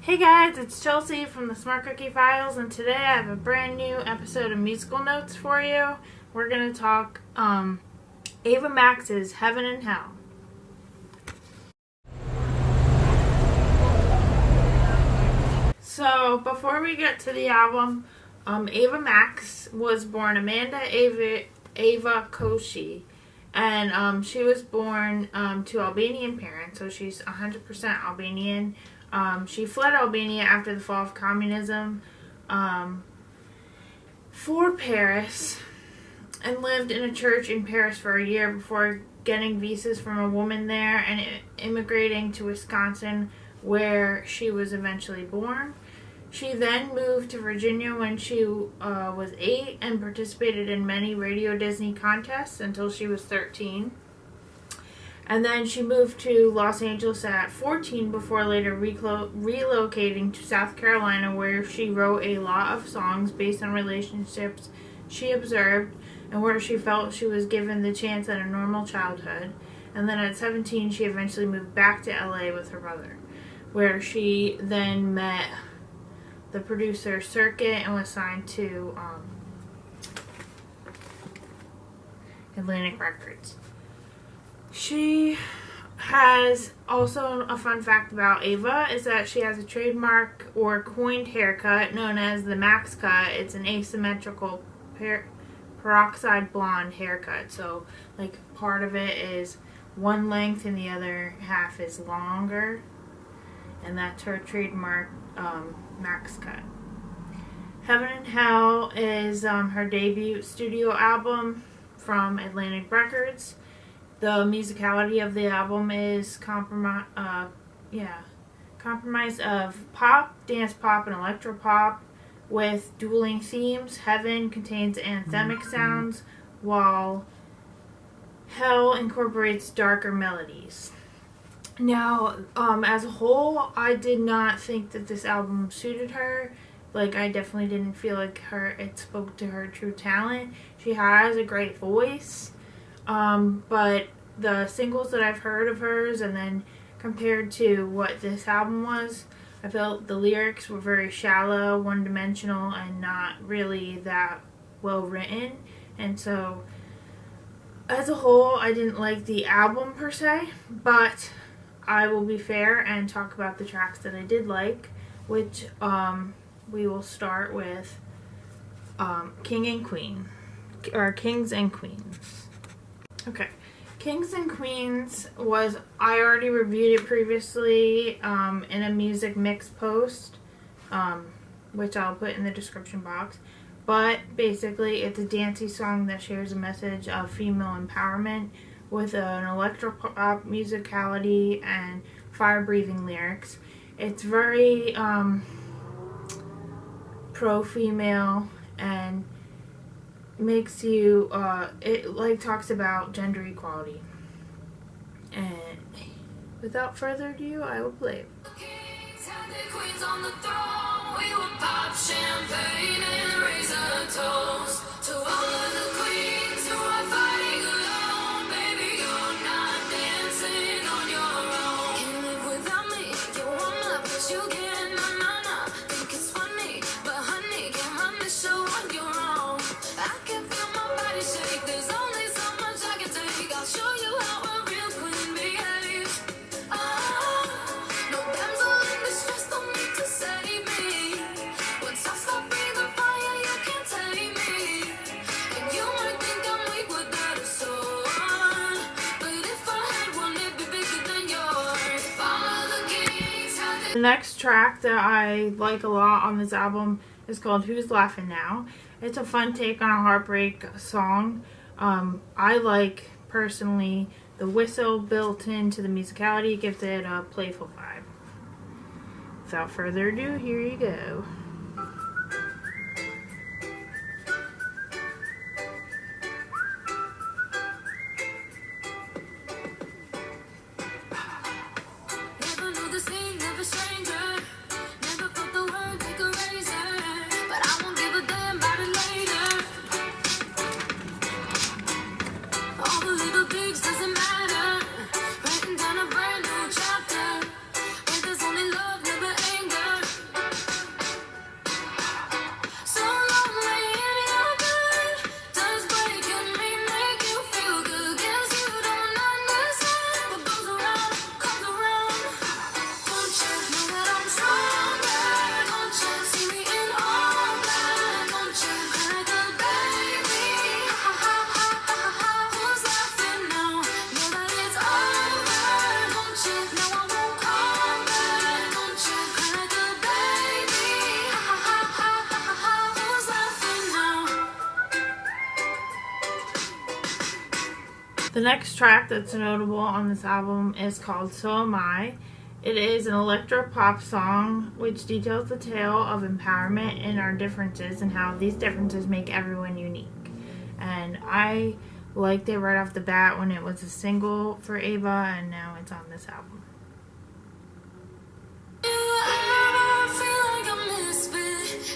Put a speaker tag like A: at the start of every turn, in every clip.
A: Hey guys, it's Chelsea from the Smart Cookie Files, and today I have a brand new episode of Musical Notes for you. We're going to talk Ava Max's Heaven and Hell. So, before we get to the album, Ava Max was born Amanda Ava Koshi, and she was born to Albanian parents, so she's 100% Albanian. She fled Albania after the fall of communism for Paris and lived in a church in Paris for a year before getting visas from a woman there and immigrating to Wisconsin, where she was eventually born. She then moved to Virginia when she was 8 and participated in many Radio Disney contests until she was 13. And then she moved to Los Angeles at 14 before later relocating to South Carolina, where she wrote a lot of songs based on relationships she observed and where she felt she was given the chance at a normal childhood. And then at 17, she eventually moved back to LA with her brother, where she then met the producer Circuit and was signed to Atlantic Records. She has also a fun fact about Ava is that she has a trademark or coined haircut known as the Max cut. It's an asymmetrical peroxide blonde haircut. So, like, part of it is one length and the other half is longer. And that's her trademark Max cut. Heaven and Hell is her debut studio album from Atlantic Records. The musicality of the album is comprised of pop, dance pop, and electro pop with dueling themes. Heaven contains anthemic sounds, while Hell incorporates darker melodies. Now, as a whole, I did not think that this album suited her. Like, I definitely didn't feel like it spoke to her true talent. She has a great voice. But the singles that I've heard of hers and then compared to what this album was, I felt the lyrics were very shallow, one-dimensional, and not really that well written. And so, as a whole, I didn't like the album per se, but I will be fair and talk about the tracks that I did like, which we will start with King and Queen, or Kings and Queens. Okay, Kings and Queens I already reviewed it previously in a music mix post, which I'll put in the description box. But basically, it's a dancey song that shares a message of female empowerment with an electro-pop musicality and fire-breathing lyrics. It's very pro-female and makes you, it like talks about gender equality. And without further ado, I will play it. Kings had their queens on the throne. We would pop champagne and raise a toast to all of the queens who are fighting alone. Baby, you're not dancing on your own. Can't live without me. You want my but you can't. No. Think it's funny, but honey, can't run the show on your own. I can feel my body shake. There's only so much I can take. I'll show you how a real queen behaves. No damsel in distress, don't need to save me. Once I stop breathing fire, you can't tame me. And you might think I'm weak without a sword, but if I had one, it'd be bigger than yours. Follow the kings. The next track that I like a lot on this album is called Who's Laughing Now. It's a fun take on a heartbreak song. I like, personally, the whistle built into the musicality. It gives it a playful vibe. Without further ado, here you go. Never knew the scene, never stranger. Never put the word, take a razor. But I won't give a damn about it later. All the little things doesn't matter. Writing down a brand new chapter where there's only love, never anger. The next track that's notable on this album is called So Am I. It is an electro-pop song which details the tale of empowerment and our differences and how these differences make everyone unique. And I liked it right off the bat when it was a single for Ava, and now it's on this album.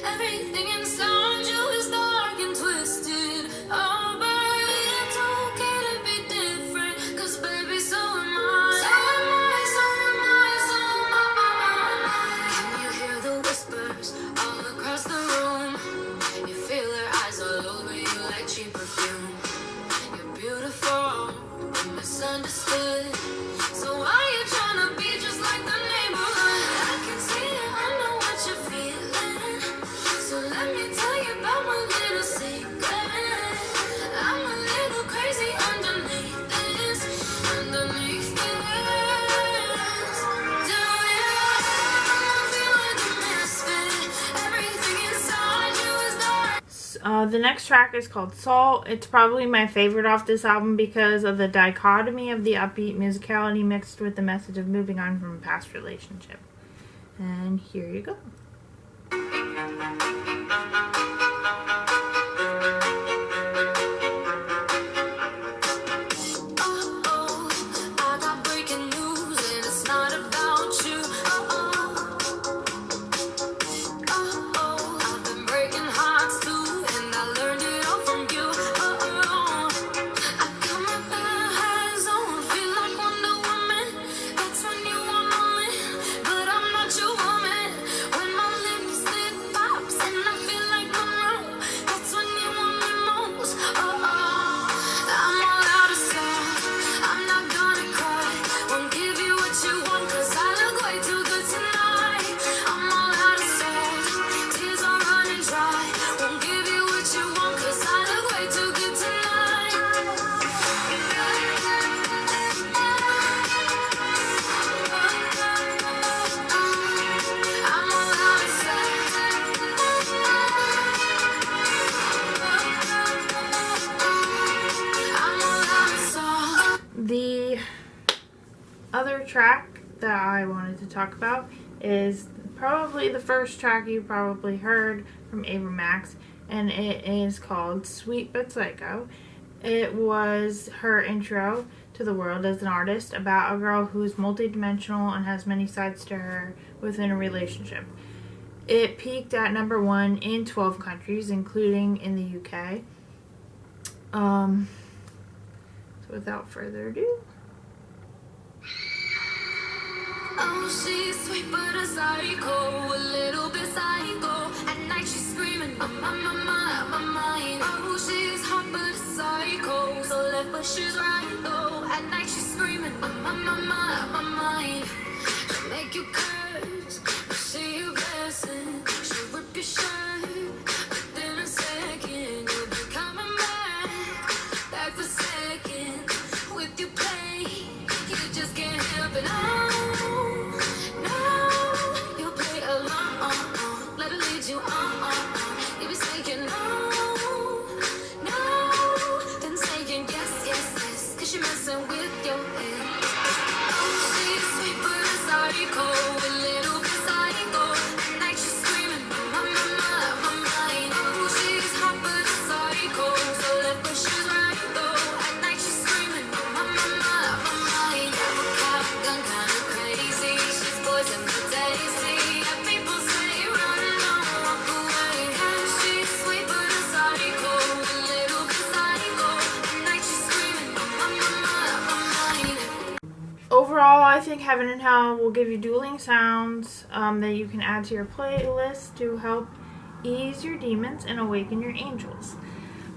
B: Everything inside you is dark and twisted. Oh, but it's okay to be different, 'cause baby, so am I. So am I, so am I, so am I. Can you hear the whispers all across the room? You feel their eyes all over you like cheap perfume. You're beautiful, but misunderstood. So why you tryna be just like the neighborhood? I can see it, I know what you're feeling. So let me tell you about my little secret. I'm a little crazy underneath this, underneath this. Do you ever feel like a misfit? Everything inside you is dark.
A: The next track is called Salt. It's probably my favorite off this album because of the dichotomy of the upbeat musicality mixed with the message of moving on from a past relationship. And here you go. The other track that I wanted to talk about is probably the first track you probably heard from Ava Max, and it is called Sweet But Psycho. It was her intro to the world as an artist about a girl who's multidimensional and has many sides to her within a relationship. It peaked at #1 in 12 countries, including in the UK. So without further ado.
B: Oh, she's sweet but a psycho, a little bit psycho. At night she's screaming, my mind. Oh, she's hot but a psycho, so left but she's right though. At night she's screaming, my mind. She'll make you curse, but she a blessing. She'll rip your shirt, within a second you'll be coming back for second. With your play, you just can't help it. You'll play along, let her lead you on. You be saying no, then saying yes, 'cause she messing with your head. Oh, she's sweet but a psycho, a little bit psycho. At night she's screaming, my mind. Oh, she's hot but a psycho, so left but she's right though. At night she's screaming, my mind. Gun kinda crazy, she's poison for Daisy. People say run, don't walk away. She's sweet but a psycho, a little bit psycho. At night she's screaming, my mind.
A: Overall, I think Heaven and Hell will give you dueling sounds that you can add to your playlist to help ease your demons and awaken your angels.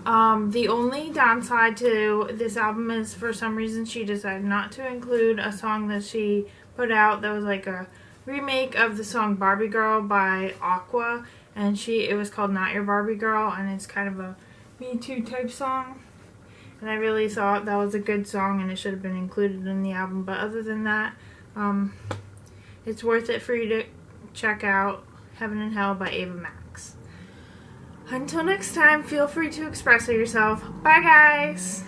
A: The only downside to this album is for some reason she decided not to include a song that she put out that was like a remake of the song Barbie Girl by Aqua, and it was called Not Your Barbie Girl, and it's kind of a Me Too type song. And I really thought that was a good song and it should have been included in the album. But other than that, it's worth it for you to check out Heaven and Hell by Ava Max. Until next time, feel free to express yourself. Bye, guys!